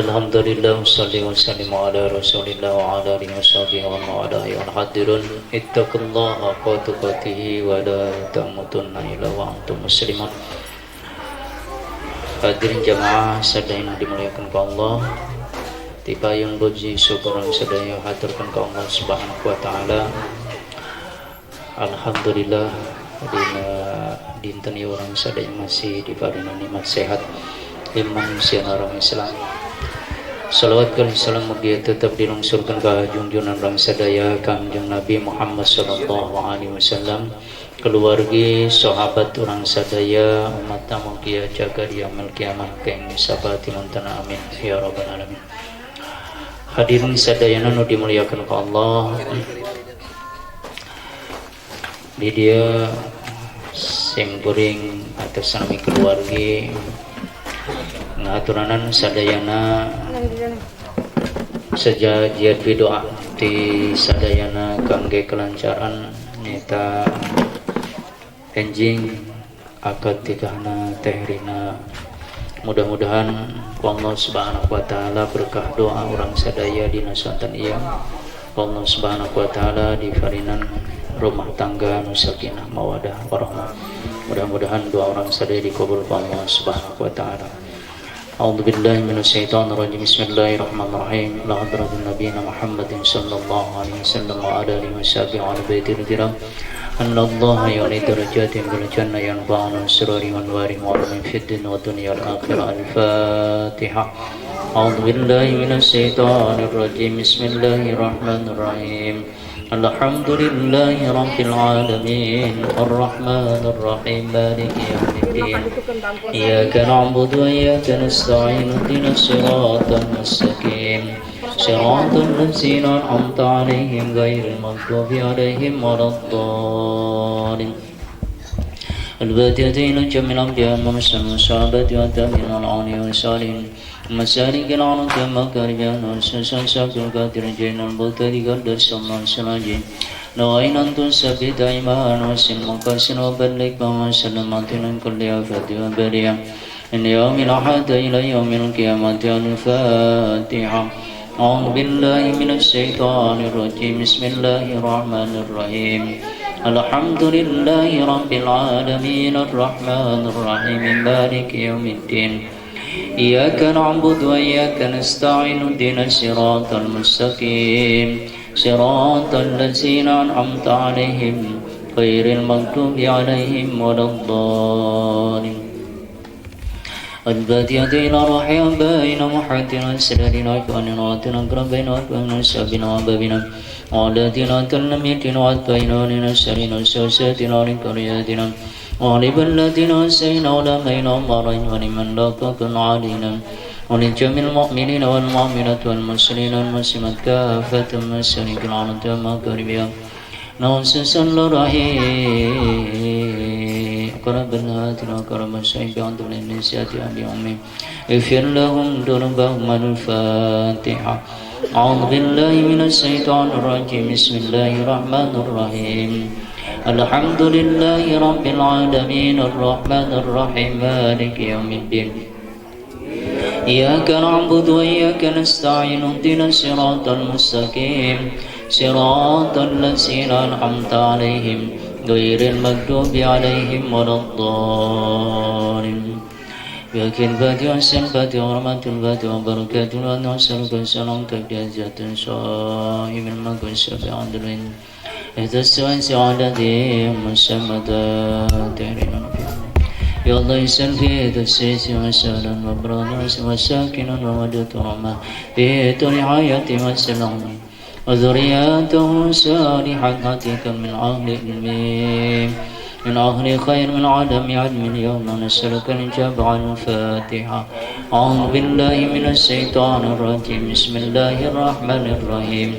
Alhamdulillah salli wa sallim ala rasulillah wa ala alihi wa sahbihi wa ma'ala ya hadirun ittaqullaha haqqa tuqatih wa la tamutunna illa wa antum muslimun. Hadirin jamaah sadaya dimuliakan Allah, tipayun puji syukur sadaya haturkan ke Allah Subhanahu wa taala. Alhamdulillah dina dinten orang sadaya masih diparingan nikmat sehat iman siana orang Islam. Salawat kali salam mugia tetap dilungsurkan ke junjungan orang sadaya Kangjeng Nabi Muhammad sallallahu alaihi wasallam, keluarga, sahabat orang sadaya, umat mugia jaga di amal kiamat keng sabati muntana amin ya rabbal alamin. Hadirin sadayana nu dimuliakan ke Allah. Di dia sing kuring atas nami keluarga ngaturanan sadayana sejajar doa di sadayana kangge kelancaran neta enjing akad tikahna tehrina. Mudah-mudahan Allah Subhanahu wa taala berkah doa orang sadaya di nasontan iya Allah Subhanahu wa taala di farinan rumah tangga nusakinah mawadah warahmah. Mudah-mudahan doa orang sadaya dikabul Allah Subhanahu wa taala. A'udzu billahi minasyaitonir rajim. Bismillahirrahmanirrahim. La hadratin nabiyina Muhammadin sallallahu alaihi wasallam wa ala alihi washabihi wa baitil kiram. Annallaha ya'ni darajatin bil jannah yanfa'una sirri wal wari wa min fid dunya wa dunya al akhirah. Al-Fatihah. A'udzu billahi minasyaitonir rajim. Bismillahirrahmanirrahim. Alhamdulillahi rabbil alamin arrahmanir rahim maliki yaumiddin iyyaka na'budu wa iyyaka nasta'in ihdinas siratal mustaqim siratal ladzina an'amta 'alaihim ghairil maghdubi 'alaihim waladdallin. الباتيتين جميع الأنبياء ومسلم والصحابة والتابعين والعلماء والصالحين مسالك العرض والمكارم والسلسل ساق القادر جين البطل قدر صلى السلاجين نوين أن تثبت إيمان وسلم وقاسن وبلغ وما سلمت من كل آفة وبلية من يوم الأحد إلى يوم القيامة. الفاتحة. أعوذ بالله من الشيطان الرجيم. بسم الله الرحمن الرحيم. الحمد لله رب العالمين الرحمن الرحيم مالك يوم الدين إياك نعبد وإياك نستعين اهدنا الصراط المستقيم صراط الذين أنعمت عليهم غير المغضوب عليهم ولا الضالين. الباتية إلى روحي بين محيطنا السررنا وكأننا واتنا قربنا وكأننا سابنا وبابنا وعلاتنا تلميتنا واتبينا لنسرنا وسوساتنا لكرياتنا وعلب الذين أسينا ولمينا ومارين ولمن لاقاكن علينا ولجميع المؤمنين والمؤمنات والمسلمين والمسلمات كافة مسلمين العنة وما كربيا نوسس الرحيم قربنا آتنا قرب الشيء عند النسيات عند يومهم اغفر لهم ذنوبهم. الفاتحة. أعوذ بالله من الشيطان الرجيم. بسم الله الرحمن الرحيم. الحمد لله رب العالمين الرحمن الرحيم مالك يوم الدين إياك نعبد وإياك نستعين اهدنا الصراط المستقيم صراط الذين أنعمت عليهم غير المغضوب عليهم ولا الضالين. Yakin bati wasan bati warahmatul bati wabarakatuh wa nasaluka salam kabdiajatun sahibul magun syafi'adulin ihtaswan sa'adati musammadatirin. Ya Allah isan fi tasisi wa salam wa baranas wa sakinan wa wadatu rahmah fi hayati wa salam wa dhuriyatuhu salihatika min ahli ilmi من أهل خير من عدم علم اليوم نسألك الإجابة. الفاتحة. أعوذ بالله من الشيطان الرجيم. بسم الله الرحمن الرحيم.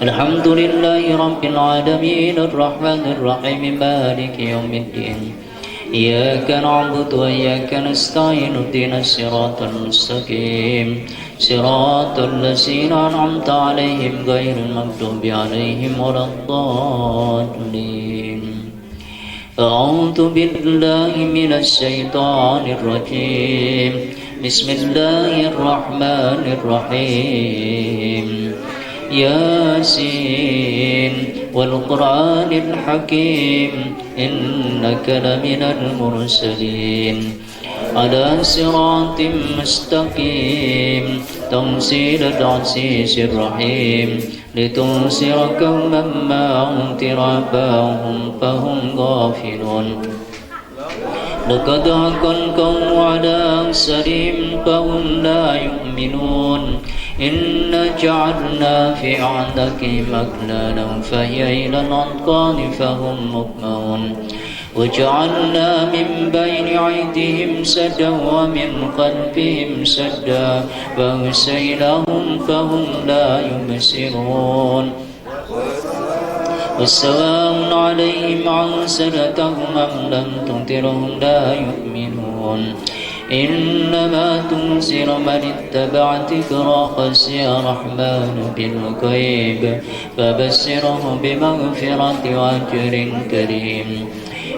الحمد لله رب العالمين الرحمن الرحيم مالك يوم الدين إياك نعبد وإياك نستعين اهدنا الصراط المستقيم صراط الذين أنعمت عليهم غير المغضوب عليهم ولا الضالين. أعوذ بالله من الشيطان الرجيم. بسم الله الرحمن الرحيم ياسين والقرآن الحكيم إنك لمن المرسلين على صراط مستقيم تنزيل العزيز الرحيم لتنذر قوما ما أنذر آباؤهم فهم غافلون لقد حق القول على أكثرهم فهم لا يؤمنون إنا جعلنا في أعناقهم أغلالا فهي إلى الأذقان فهم مقمحون وجعلنا من بين أيديهم سدا ومن خلفهم سدا فأغشيناهم فهم لا يبصرون وسواء عليهم أنذرتهم أم لم تنذرهم لا يؤمنون إنما تنذر من اتبع ذكر خشي الرحمن بالغيب فبشره بمغفرة وأجر كريم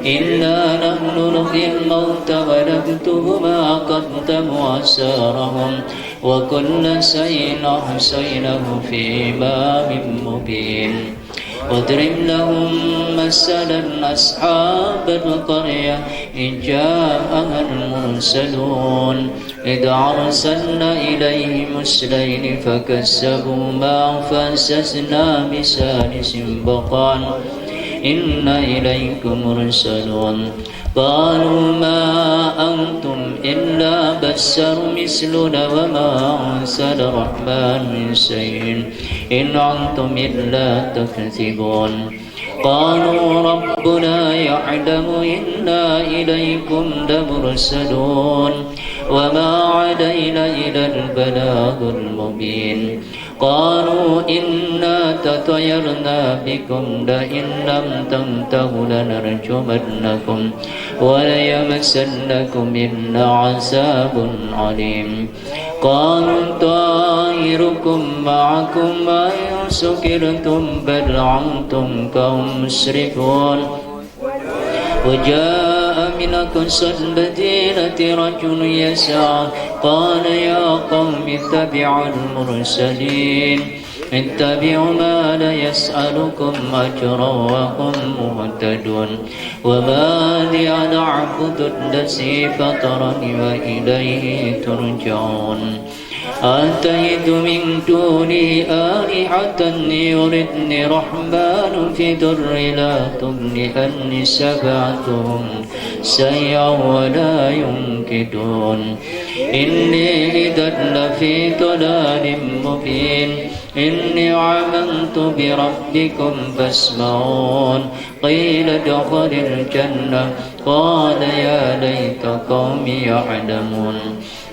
إنا نحن نحيي الموتى ونكتب ما قدموا وآثارهم وكل شيء أحصيناه في إمام مبين واضرب لهم مثلا أصحاب القرية إذ جاءها المرسلون إذ أرسلنا إليهم اثنين فكذبوهما فعززنا بثالث فقال إنا إليكم مرسلون قالوا ما أنتم إلا بشر مثلنا وما أنزل الرحمن من شيء إن أنتم إلا تكذبون قالوا ربنا يعلم إنا إليكم لمرسلون وما علينا إلا البلاغ المبين قالوا إنا تطيرنا بكم لئن لم تنتهوا لنرجمنكم وليمسنكم منا عذاب عليم قالوا طائركم معكم وإن سكرتم بل أنتم قوم مسرفون وجاء من أقصى المدينة رجل يسعى قال يا قوم اتبعوا المرسلين اتبعوا ما لا يسألكم أجرا وهم مهتدون وما لي أنا أعبد الذي فطرني وإليه ترجعون أتيت من دوني آلهة يردني رحمن في در لا تغن عني شفاعتهم شيئا ولا ينكدون إني إذا لفي ضلال مبين إني آمنت بربكم فاسمعون قيل ادخل الجنة قال يا ليت قومي يعلمون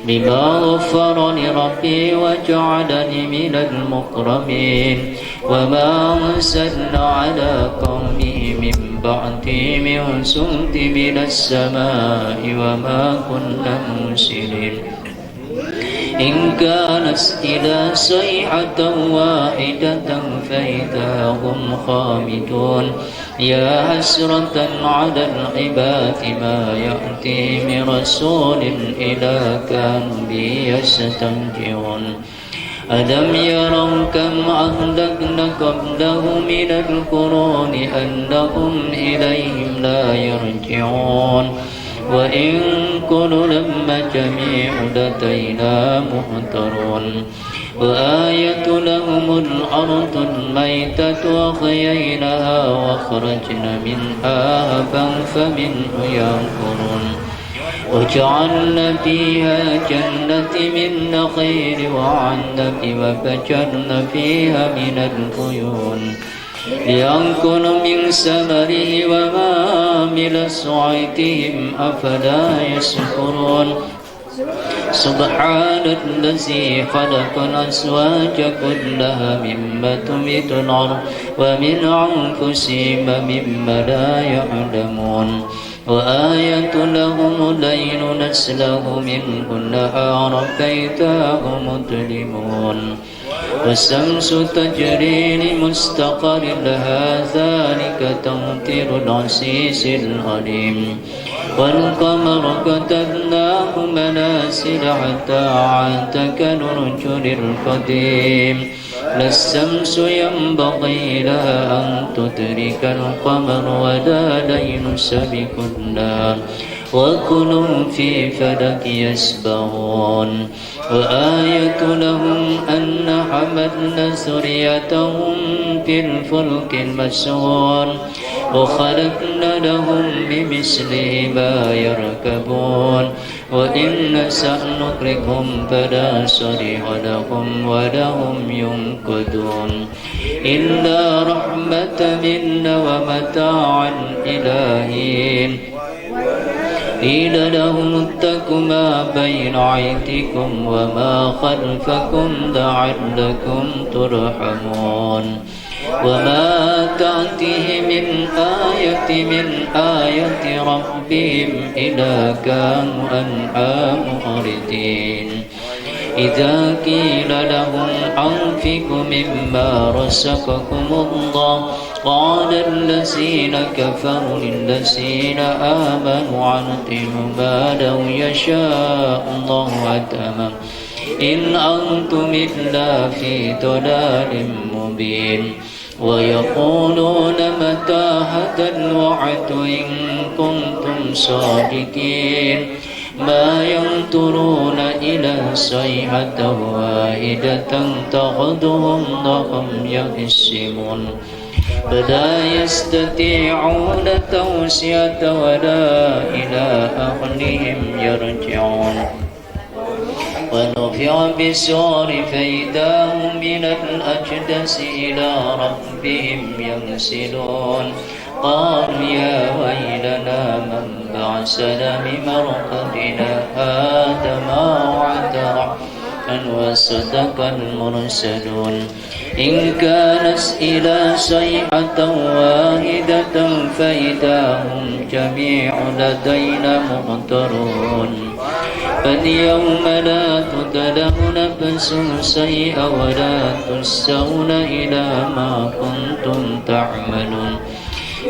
بما غفر لي ربي وجعلني من المكرمين وما أرسلنا على قومه من بعده من سلط من السماء وما كنا مرسلين إن كانت إلى صيحة واحدة فإذا هم خامدون يا حسرة على العباد ما يأتي من رسول إلا كانوا به يستهزئون ألم يروا كم أهلكنا قبلهم من القرون أنهم إليهم لا يرجعون وإن كل لما جميع لدينا محضرون وآية لهم الأرض الميتة وأحييناها وأخرجنا منها هبا فمنه يأكلون وجعلنا فيها جنة من نخيل وعنب وفجرنا فيها من العيون ليأكلوا من ثمره وما عمل صعيدهم أفلا يشكرون سبحان الذي خلق الأزواج كلها مما تنبت الأرض ومن أنفسهم ومما لا يعلمون وآية لهم الليل نسلخ منه النهار فإذا هم مظلمون والشمس تجري لمستقر لها ذلك تقدير العزيز العليم والقمر قدرناه منازل حتى عاد كالرجل القديم لا الشمس ينبغي لها أن تدرك القمر ولا ليل سبق النار وكل في فلك يسبحون وآية لهم أن حملنا ذريتهم في الفلك المشحون وخلقنا لهم بمثله ما يركبون وإن نشأ نغرقهم فلا صريخ لهم ولهم ينقذون إلا رحمة منا ومتاعا إلى حين قيل لهم اتقوا ما بين أيديكم وما خلفكم لعلكم ترحمون وما تأتيهم من آية ربهم إلا كانوا عنها معرضين إذا قيل لهم أنفقوا مما رزقكم الله قال الذين كفروا للذين آمنوا أنطعموا ما لو يشاء الله أتمم إن أنتم إلا في ضلال مبين ويقولون متى هذا الوعد إن كنتم صادقين ما ينظرون إلى صيحة واحدة تأخذهم وهم يخصمون فلا يستطيعون توصية ولا إلى أهلهم يرجعون ونفخ بالصور فإذا هم من الأجداث إلى ربهم ينسلون قالوا يا ويلنا من بعثنا من مرقدنا هذا ما وعد الرحمن وصدق المرسلون إن كانت إلى صيحة واحدة فإذا هم جميع لدينا محضرون فاليوم لا تظلم نفس شيئا ولا تجزون إلى ما كنتم تعملون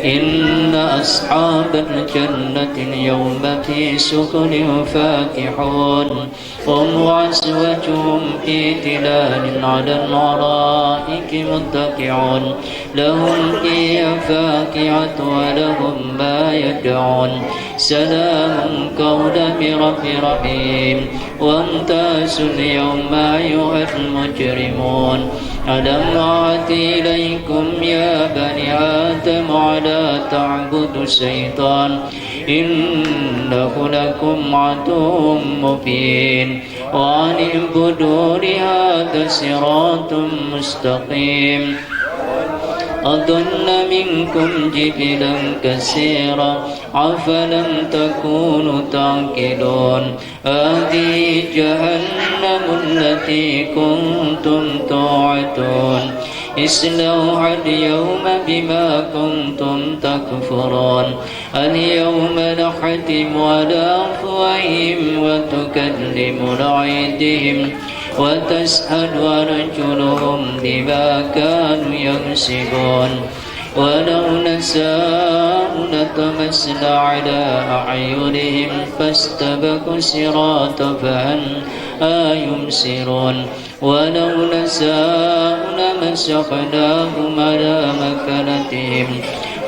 إن أصحاب الجنة اليوم في سكن فاكحون هم وأزواجهم في تلال على الأرائك متكئون لهم فيها فاكهة ولهم ما يدعون سلام قولا من رب رحيم وامتازوا اليوم أيها المجرمون ألم أعهد إليكم يا بني آدم على تعبدوا الشيطان إنه لكم عدو مبين وأن اعبدوا هذا صراط مستقيم أضل منكم جبلا كثيرا أفلم تكونوا تعقلون هذه جهنم التي كنتم توعدون اصلوها اليوم بما كنتم تكفرون اليوم نختم على أفواههم وتكلمنا أيديهم وتشهد أرجلهم بما كانوا يكسبون ولو نشاء لطمسنا على أعينهم فاستبقوا الصراط فأنى يبصرون ولو نشاء لمسخناهم على مكانتهم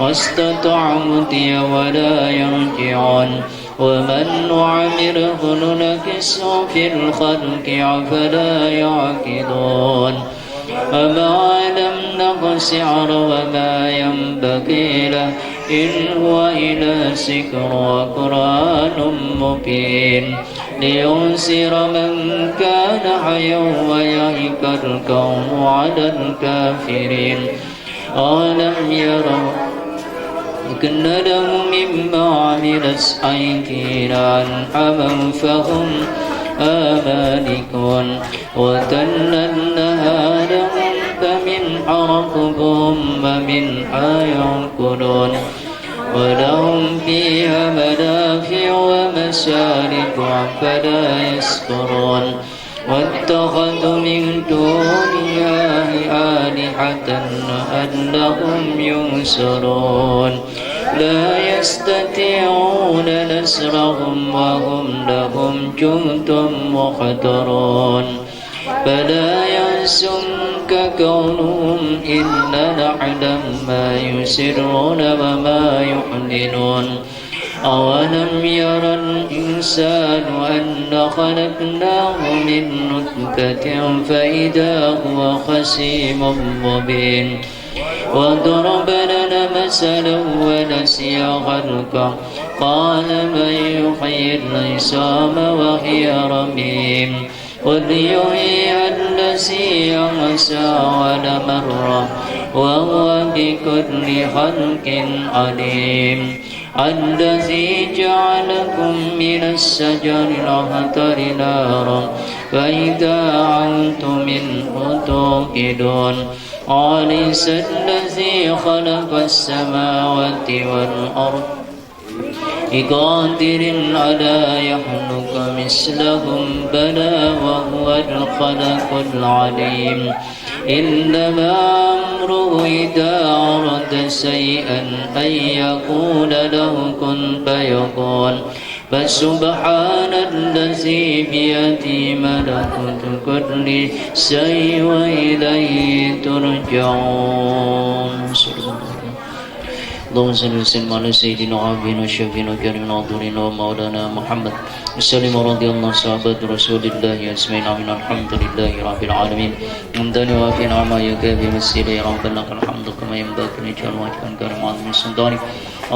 واستطاعوا مضيا ولا يرجعون ومن نعمره ننكسه في الخلق أفلا يعقلون أما لم نقصر وما ينبغي له إن هو إلا ذكر وقرآن مبين لينذر من كان حيا ويهلك القوم على الكافرين أولم يروا كن له مما عملت أيدينا أنعما فهم مالكون وذللناها لهم فمنها ركوبهم ومنها يأكلون ولهم فيها منافع ومشارب أفلا يشكرون واتخذوا من دونها آلهة لعلهم ينصرون لا يستطيعون نصرهم وهم لهم جند محضرون فلا يحزنك كونهم إلا نعلم ما يسرون وما يعلنون أولم يرى الإنسان أن خلقناه من نطفة فإذا هو خصيم مبين وضرب لنا مثلا ونسي خلقه قال من يحيي العظام وهي رميم قل يحيي الذي أنشأها أول مرة وهو بكل خلق عليم الذي جعلكم من الشجر الأخضر نارا فإذا أنتم منه توقدون أليس الذي خلق السماوات والأرض بقادر على يخلق مثلهم بلى وهو الخلق العليم إنما أمره إذا أراد شيئا أن يقول له كن فيكون فسبحان الذي بيده ملكوت كل شيء وإليه ترجعون. اللهم صل وسلم على سيدنا وحبيبنا وشفيعنا وكريمنا وحضورنا ومولانا محمد وسلم رضي الله صحابة رسول الله أجمعين آمين. الحمد لله رب العالمين حمدا وافي نعما يكافي مسيري ربنا لك الحمد كما ينبغي لجلال وجهك الكريم وعظيم سلطانك.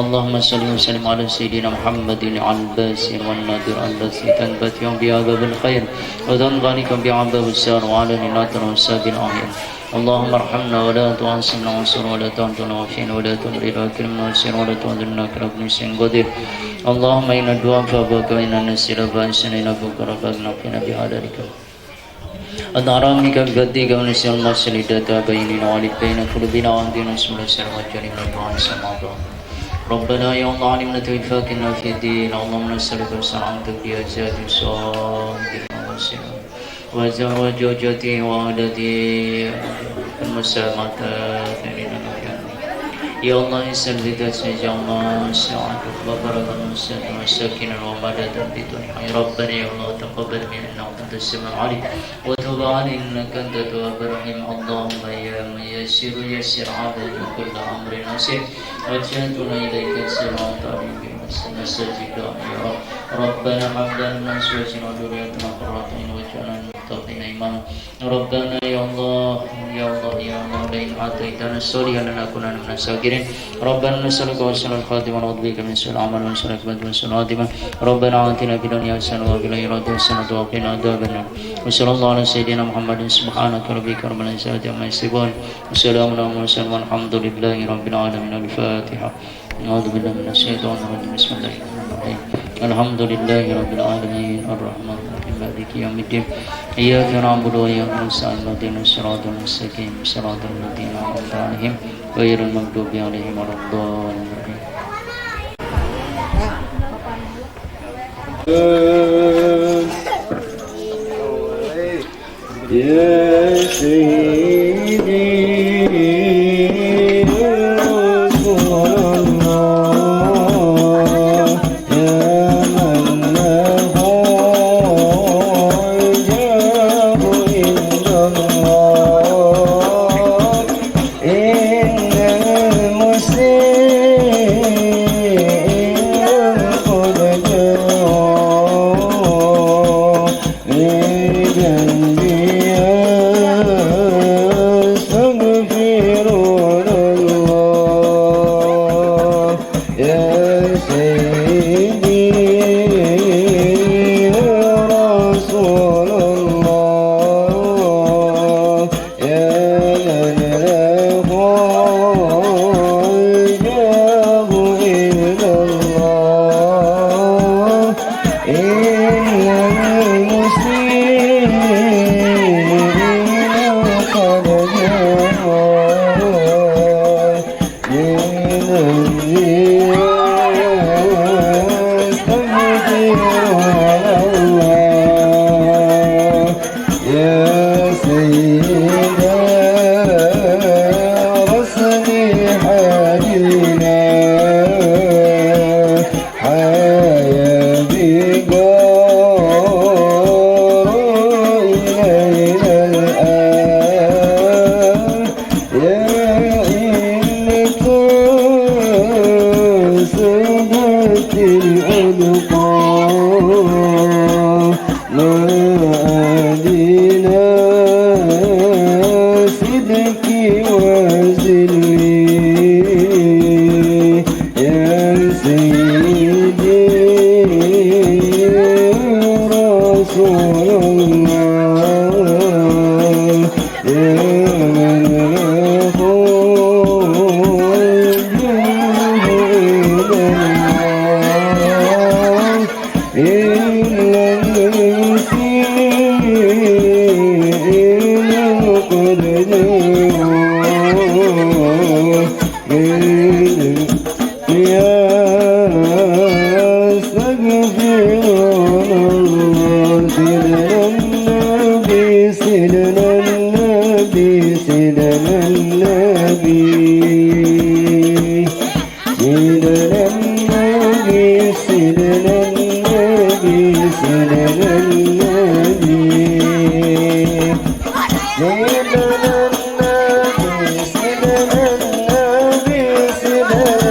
اللهم صل وسلم على سيدنا محمد الباسل والنادر الذي تنبت يوم بأبواب الخير وتنغني بأبواب الشر وعلى النادر والساد الأحيان. اللهم ارحمنا ولا تعصمنا وانصر ولا تهجرنا وفينا ولا تضرنا واكرمنا وانصر ولا تهجرنا كرب نسين قدير. اللهم إن الدعاء فابك وإن النسير فأنسنا إنك ربنا فينا بهذلك أدعرامك بفضلك ونسي المرسل داتا بيننا وعليك بين قلوبنا وعندنا اسم السر وجرينا الدعاء سماء ربنا يا الله علمنا توفاقنا في الدين. اللهم نسألك سلامتك بأجزاء صادقنا وسلام وزوجتي وولدي المسامات يا الله سلمك يا الله سعادة وبركة وسكينة ومدد في الدنيا يا ربنا يا الله تقبل منا وأنت السميع العليم وتب علينا إنك أنت التواب الرحيم. اللهم يا من يسر يسر علينا كل أمر نسير وجهتنا إليك الصراط المستقيم نستجيب يا رب. ربنا هب لنا من أزواجنا وذرياتنا قرة أعين واجعلنا للمتقين إماما. ربنا يا الله يا الله يا الله لئن آتيتنا الصالحين لنكونن من الشاكرين. ربنا نسألك حسن الخاتمة ونعوذ بك من سوء العمل ونسألك من سوء الخاتمة. ربنا آتنا في الدنيا حسنة وفي الآخرة حسنة وقنا عذاب النار. وصلى الله على سيدنا محمد سبحانك ربك رب العزة عما يصفون وسلام على المرسلين والحمد لله رب العالمين. الفاتحة. أعوذ بالله من الشيطان الرجيم. بسم الله الرحمن الرحيم. الحمد لله رب العالمين الرحمن الرحيم مالك يوم الدين إياك نعبد وإياك نستعين اهدنا الصراط المستقيم صراط الذين أنعمت عليهم غير المغضوب عليهم ولا الضالين. يا سيدي حالنا سيدنا النبي سيدنا النبي سيدنا النبي سيدنا النبي سيدنا النبي سيدنا النبي سيدنا النبي سيدنا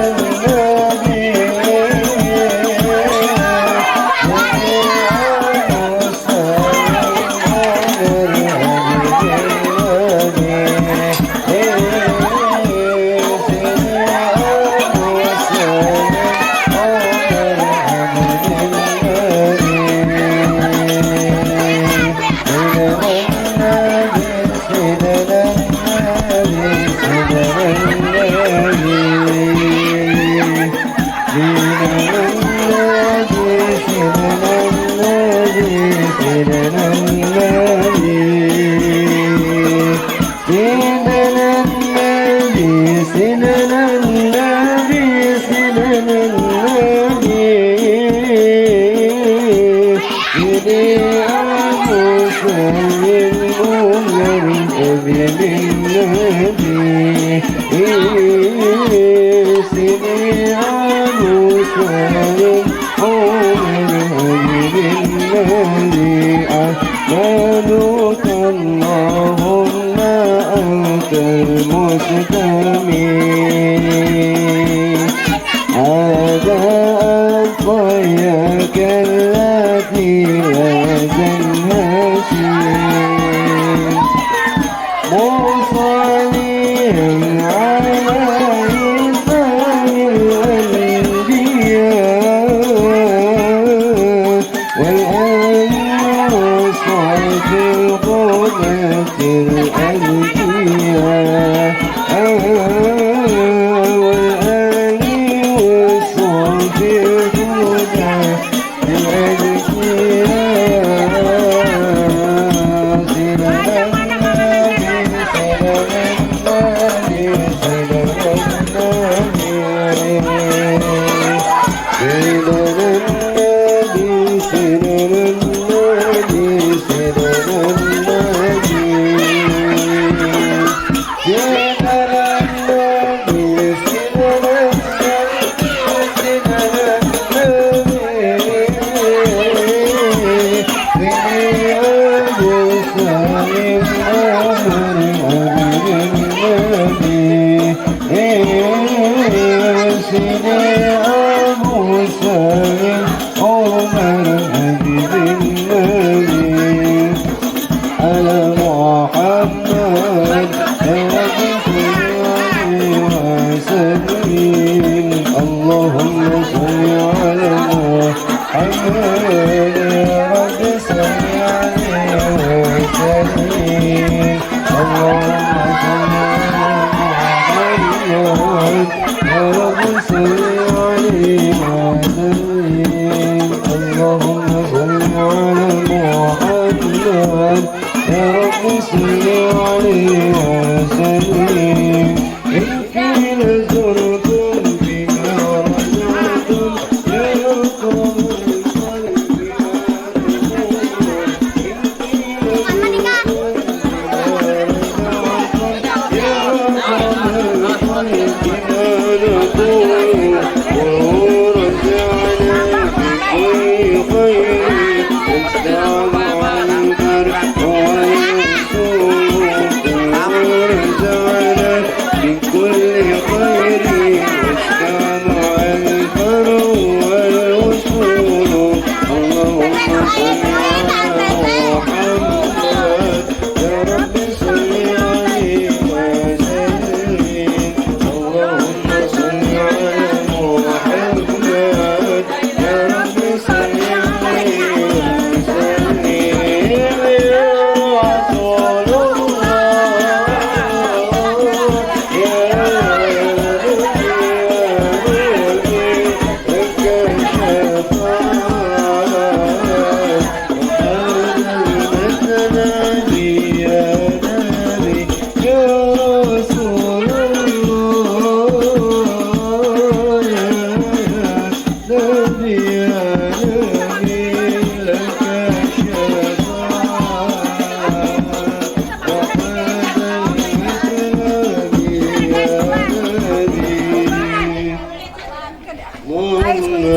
Amin.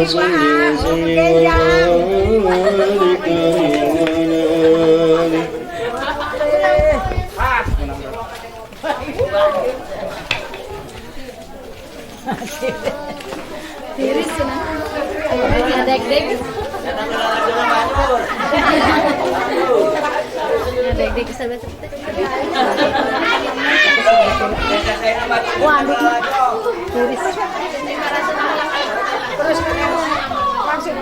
صل وسلم وبارك عليه وعلى آله. Terus langsung